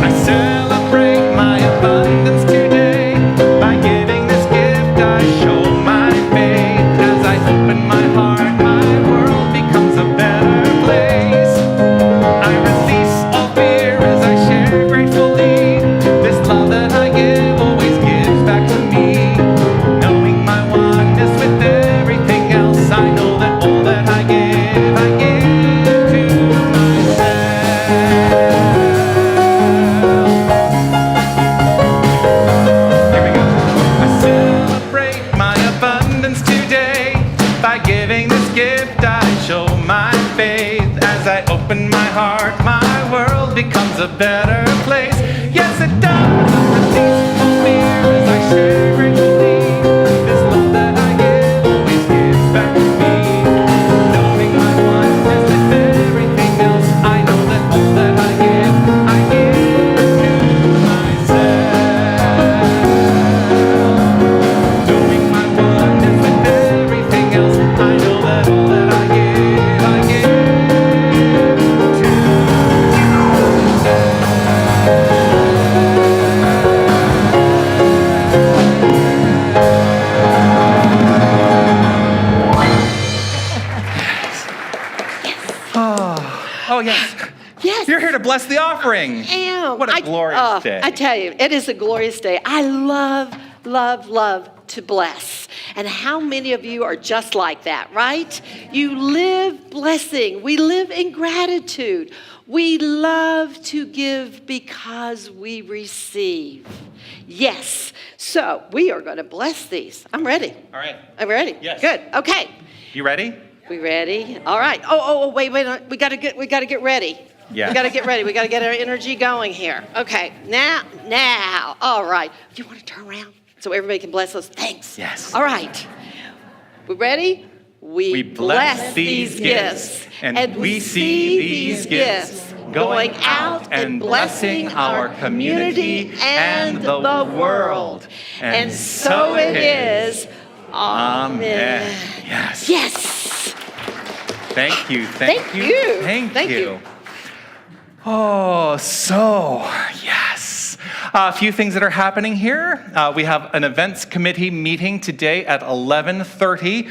A: I celebrate my abundance today by giving this gift. I show my faith as I open my heart. My world becomes a better place. I release all fear as I share gratefully. This love that I give always gives back to me. Knowing my oneness with everything else, I know that all that I give to myself. Here we go. I celebrate my abundance today by giving this gift. I show my faith as I open my heart. My world becomes a better place. Yes, it does. I release all fear as I share gratefully. This love that I give always gives back to me. Knowing my oneness with everything else, I know that all that I give to myself. Knowing my oneness with everything else, I know that all that I give to myself. Oh, yes.
C: Yes.
A: You're here to bless the offering.
C: Am.
A: What a glorious day.
C: I tell you, it is a glorious day. I love, love, love to bless. And how many of you are just like that, right? You live blessing. We live in gratitude. We love to give because we receive. Yes. So we are going to bless these. I'm ready.
A: All right.
C: I'm ready.
A: Yes.
C: Good. Okay.
A: You ready?
C: We ready? All right. Oh, wait. We got to get ready.
A: Yes.
C: We got to get ready. We got to get our energy going here. Okay. Now. All right. Do you want to turn around so everybody can bless us? Thanks.
A: Yes.
C: All right. We ready? We bless these gifts.
A: And we see these gifts going out and blessing our community and the world. And so it is. Amen. Yes.
C: Yes.
A: Thank you.
C: Thank you.
A: Thank you. Oh, so yes. A few things that are happening here. We have an events committee meeting today at 11:30.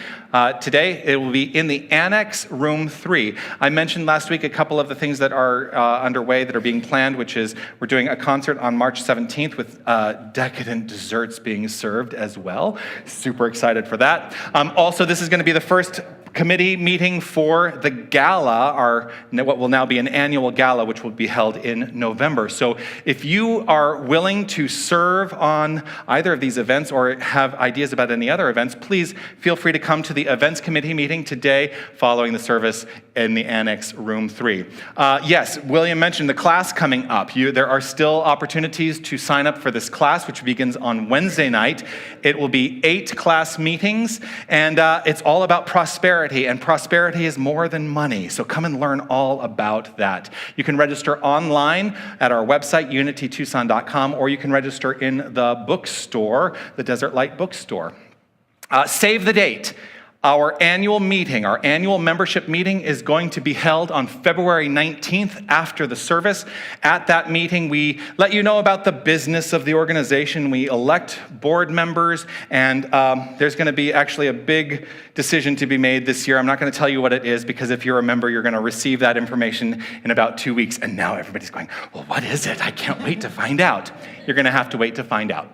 A: Today, it will be in the Annex Room 3. I mentioned last week a couple of the things that are underway that are being planned, which is we're doing a concert on March 17th with decadent desserts being served as well. Super excited for that. Also, this is going to be the first committee meeting for the gala, what will now be an annual gala, which will be held in November. So if you are willing to serve on either of these events or have ideas about any other events, please feel free to come to the events committee meeting today following the service in the Annex Room 3. Yes, William mentioned the class coming up. There are still opportunities to sign up for this class, which begins on Wednesday night. It will be 8 class meetings, and it's all about prosperity. And prosperity is more than money. So come and learn all about that. You can register online at our website, unitytucson.com, or you can register in the bookstore, the Desert Light Bookstore. Save the date. Our annual meeting, our annual membership meeting is going to be held on February 19th after the service. At that meeting, we let you know about the business of the organization. We elect board members, and there's going to be actually a big decision to be made this year. I'm not going to tell you what it is, because if you're a member, you're going to receive that information in about 2 weeks. And now everybody's going, well, what is it? I can't wait to find out. You're going to have to wait to find out.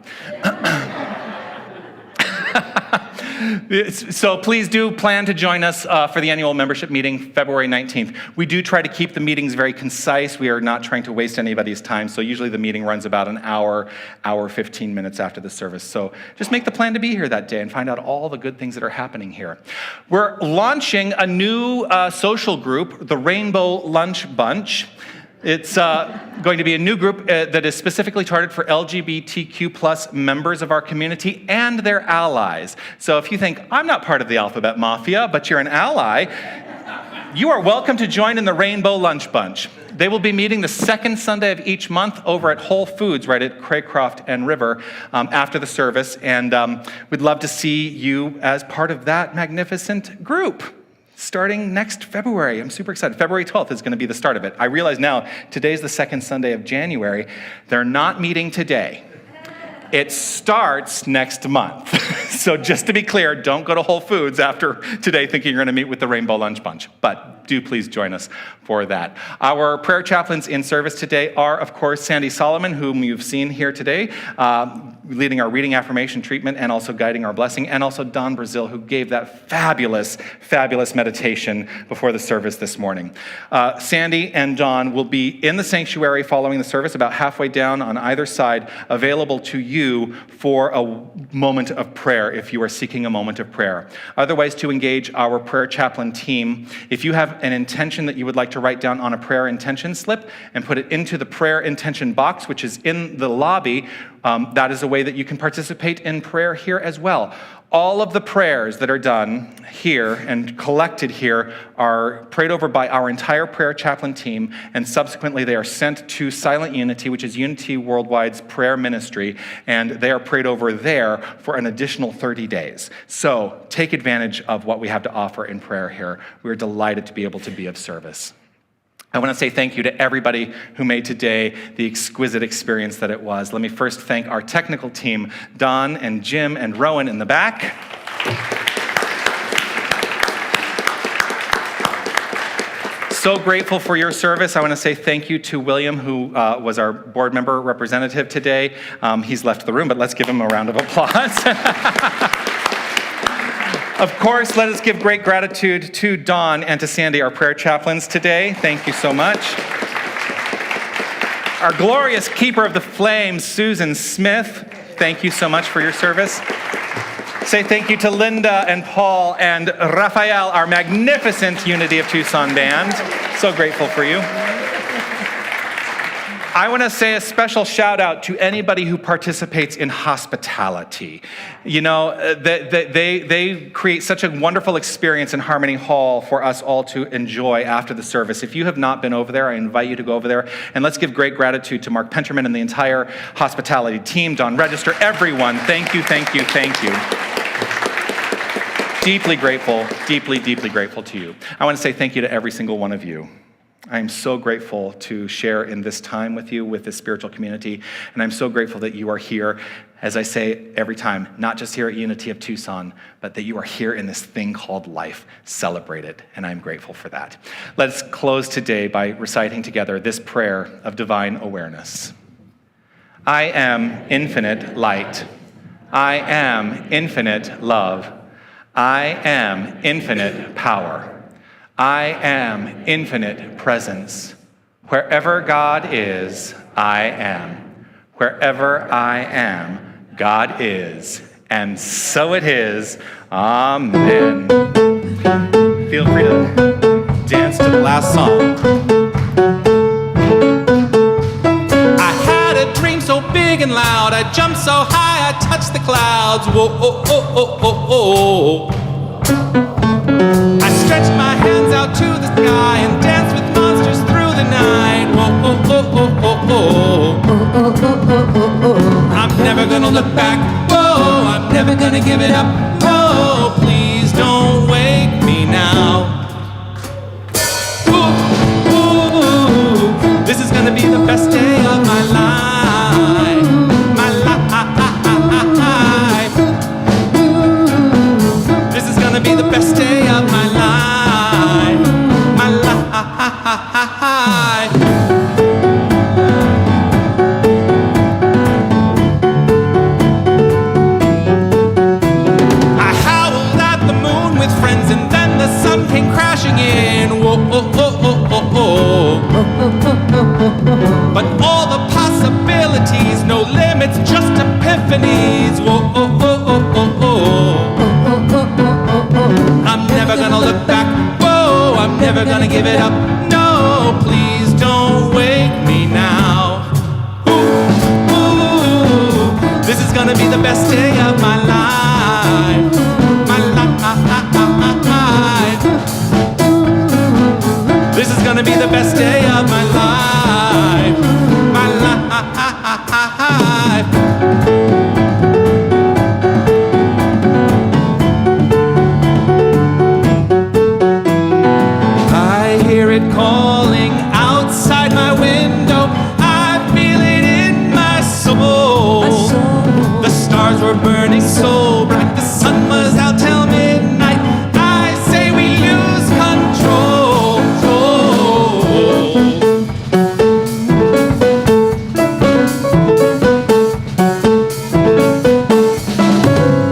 A: So please do plan to join us for the annual membership meeting, February 19th. We do try to keep the meetings very concise. We are not trying to waste anybody's time. So usually the meeting runs about an hour, 15 minutes after the service. So just make the plan to be here that day and find out all the good things that are happening here. We're launching a new social group, the Rainbow Lunch Bunch. It's going to be a new group that is specifically targeted for LGBTQ plus members of our community and their allies. So if you think, I'm not part of the Alphabet Mafia, but you're an ally, you are welcome to join in the Rainbow Lunch Bunch. They will be meeting the second Sunday of each month over at Whole Foods right at Craycroft and River after the service. And we'd love to see you as part of that magnificent group. Starting next February. I'm super excited. February 12th is going to be the start of it. I realize now, today's the second Sunday of January. They're not meeting today. It starts next month. So just to be clear, don't go to Whole Foods after today thinking you're going to meet with the Rainbow Lunch Bunch. But do please join us for that. Our prayer chaplains in service today are, of course, Sandy Solomon, whom you've seen here today, leading our reading affirmation treatment and also guiding our blessing, and also Don Brazil, who gave that fabulous, fabulous meditation before the service this morning. Sandy and Don will be in the sanctuary following the service, about halfway down on either side, available to you for a moment of prayer if you are seeking a moment of prayer. Other ways to engage our prayer chaplain team: if you have an intention that you would like to write down on a prayer intention slip and put it into the prayer intention box, which is in the lobby, that is a way that you can participate in prayer here as well. All of the prayers that are done here and collected here are prayed over by our entire prayer chaplain team, and subsequently they are sent to Silent Unity, which is Unity Worldwide's prayer ministry, and they are prayed over there for an additional 30 days. So take advantage of what we have to offer in prayer here. We're delighted to be able to be of service. I want to say thank you to everybody who made today the exquisite experience that it was. Let me first thank our technical team, Don and Jim and Rowan in the back. So grateful for your service. I want to say thank you to William, who was our board member representative today. He's left the room, but let's give him a round of applause. Of course, let us give great gratitude to Don and to Sandy, our prayer chaplains today. Thank you so much. Our glorious keeper of the flames, Susan Smith, thank you so much for your service. Say thank you to Linda and Paul and Rafael, our magnificent Unity of Tucson band. So grateful for you. I want to say a special shout out to anybody who participates in hospitality. You know, they create such a wonderful experience in Harmony Hall for us all to enjoy after the service. If you have not been over there, I invite you to go over there. And let's give great gratitude to Mark Penterman and the entire hospitality team, Don Register, everyone. Thank you, thank you, thank you. Deeply grateful, deeply, deeply grateful to you. I want to say thank you to every single one of you. I'm so grateful to share in this time with you, with this spiritual community, and I'm so grateful that you are here, as I say every time, not just here at Unity of Tucson, but that you are here in this thing called life. Celebrate it, and I'm grateful for that. Let's close today by reciting together this prayer of divine awareness. I am infinite light. I am infinite love. I am infinite power. I am infinite presence. Wherever God is, I am. Wherever I am, God is. And so it is. Amen. Feel free to dance to the last song.
D: I had a dream so big and loud, I jumped so high, I touched the clouds. Whoa, oh, oh, oh, oh, oh. I stretched my hands out to the sky and danced with monsters through the night. Whoa, oh, oh, oh, oh, oh. I'm never gonna look back. Whoa, I'm never gonna give it up. No, please don't wake me now. Ooh, ooh, this is gonna be the best day of my life. My life. This is gonna be the best day of my life. My life. I howled at the moon with friends, and then the sun came crashing in. Whoa, oh, oh, oh, oh, oh. But all the possibilities, no limits, just epiphanies. Whoa, oh, oh, oh, oh, oh. I'm never gonna look back. Whoa, I'm never gonna give it up. No, please don't wake me now. Ooh, ooh, this is gonna be the best day of my life. My life. This is gonna be the best day of my life. My life. I hear it calling outside my window. I feel it in my soul. The stars were burning so bright. The sun was out till midnight. I say we lose control.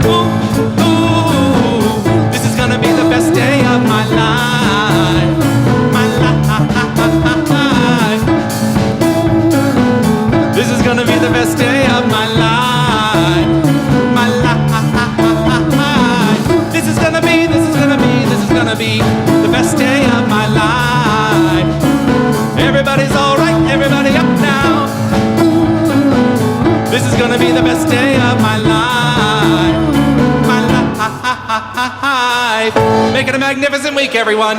D: Ooh, ooh, this is gonna be the best day of my life. My life. This is gonna be the best day of my life. My life. This is gonna be the best day of my life. Everybody's alright, everybody up now. This is gonna be the best day of my life. My life. Make it a magnificent week, everyone.